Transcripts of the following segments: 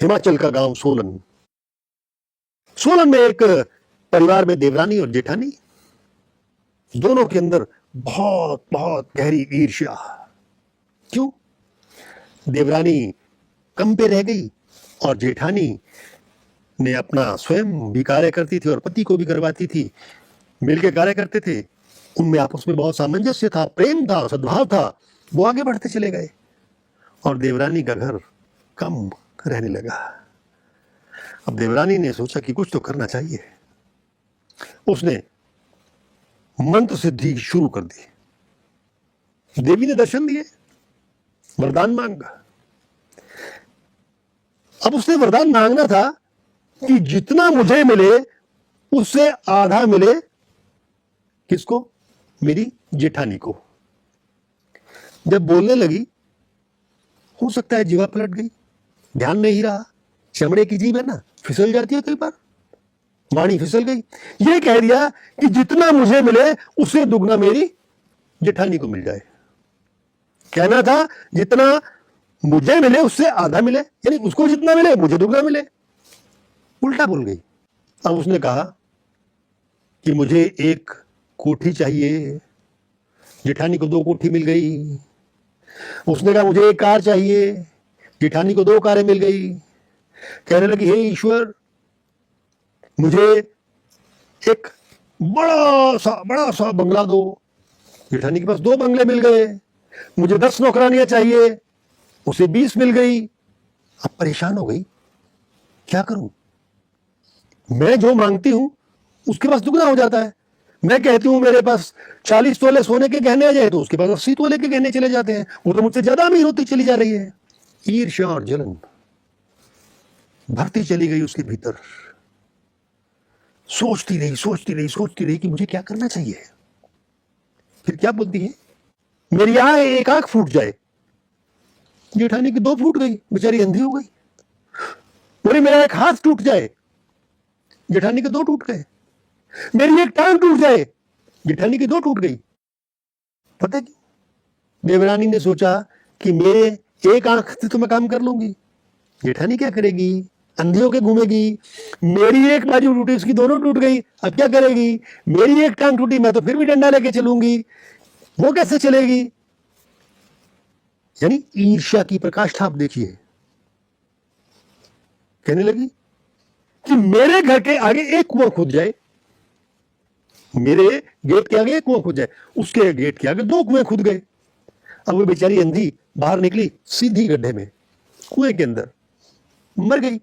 हिमाचल का गांव सोलन। सोलन में एक परिवार में देवरानी और जेठानी, दोनों के अंदर बहुत बहुत गहरी ईर्ष्या। क्यों? देवरानी कम पे रह गई और जेठानी ने अपना स्वयं भी कार्य करती थी और पति को भी करवाती थी, मिलकर कार्य करते थे। उनमें आपस में बहुत सामंजस्य था, प्रेम था, सद्भाव था। वो आगे बढ़ते चले गए और देवरानी का घर कम रहने लगा। अब देवरानी ने सोचा कि कुछ तो करना चाहिए। उसने मंत्र सिद्धि शुरू कर दी। देवी ने दर्शन दिए, वरदान मांगा। अब उसने वरदान मांगना था कि जितना मुझे मिले उससे आधा मिले। किसको? मेरी जेठानी को। जब बोलने लगी, हो सकता है जीवा पलट गई, ध्यान नहीं रहा। चमड़े की जीभ है ना, फिसल जाती है कई बार, वाणी फिसल गई। ये कह दिया कि जितना मुझे मिले उससे दुगना मेरी जेठानी को मिल जाए। कहना था जितना मुझे मिले उससे आधा मिले, यानी उसको जितना मिले मुझे दुगना मिले। उल्टा बोल गई। अब उसने कहा कि मुझे एक कोठी चाहिए, जेठानी को 2 कोठी मिल गई। उसने कहा मुझे एक कार चाहिए, जेठानी को 2 कारें मिल गई। कहने लगी हे ईश्वर, मुझे एक बड़ा सा बंगला दो। जेठानी के पास 2 बंगले मिल गए। मुझे 10 नौकरानियां चाहिए, उसे 20 मिल गई। अब परेशान हो गई, क्या करूं? मैं जो मांगती हूं उसके पास दुगना हो जाता है। मैं कहती हूं मेरे पास 40 तोले सोने के गहने आ जाए तो उसके पास 80 तोले के गहने चले जाते हैं। वो तो मुझसे ज्यादा अमीर होती चली जा रही है। ईर्ष्या और जलन भरती चली गई उसके भीतर। सोचती रही कि मुझे क्या करना चाहिए। फिर क्या बोलती है, मेरी यहां एक आंख फूट जाए। जेठानी की 2 फूट गई, बेचारी अंधी हो गई। बोले मेरा एक हाथ टूट जाए। जेठानी के 2 टूट गए। मेरी एक टांग टूट जाए। जेठानी की 2 टूट गई। पता है क्यों? देवरानी ने सोचा कि मेरे एक आंख से तो मैं काम कर लूंगी, जेठानी क्या करेगी? अंधी होके घूमेगी। मेरी एक बाजू टूटी, उसकी दोनों टूट गई, अब क्या करेगी? मेरी एक टांग टूटी, मैं तो फिर भी डंडा लेके चलूंगी, वो कैसे चलेगी? यानी ईर्ष्या की प्रकाष्ठा आप देखिए। कहने लगी कि मेरे घर के आगे एक कुआं खुद जाए, मेरे गेट के आगे एक कुआं खुद जाए, उसके गेट के आगे 2 कुएं खुद गए। अब वो बेचारी अंधी बाहर निकली, सीधी गड्ढे में, कुएं के अंदर मर गई।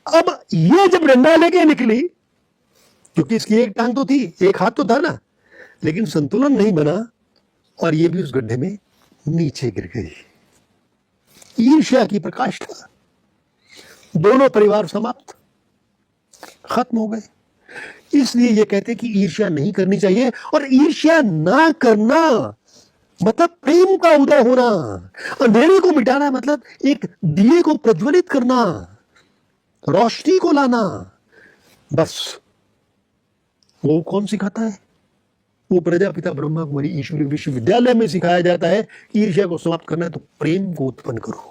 अब ये जब डंडा लेके निकली, क्योंकि इसकी एक टांग तो थी, एक हाथ तो था ना, लेकिन संतुलन नहीं बना और ये भी उस गड्ढे में नीचे गिर गई। ईर्ष्या की प्रकाष्ठा, दोनों परिवार समाप्त, खत्म हो गए। इसलिए ये कहते कि ईर्ष्या नहीं करनी चाहिए। और ईर्ष्या ना करना मतलब प्रेम का उदय होना, अंधेरे को मिटाना, मतलब एक दिए को प्रज्वलित करना, रोशनी को लाना। बस वो कौन सिखाता है? वो प्रजापिता ब्रह्मा कुमारी ईश्वरी विश्वविद्यालय में सिखाया जाता है कि ईर्ष्या को समाप्त करना है तो प्रेम को उत्पन्न करो।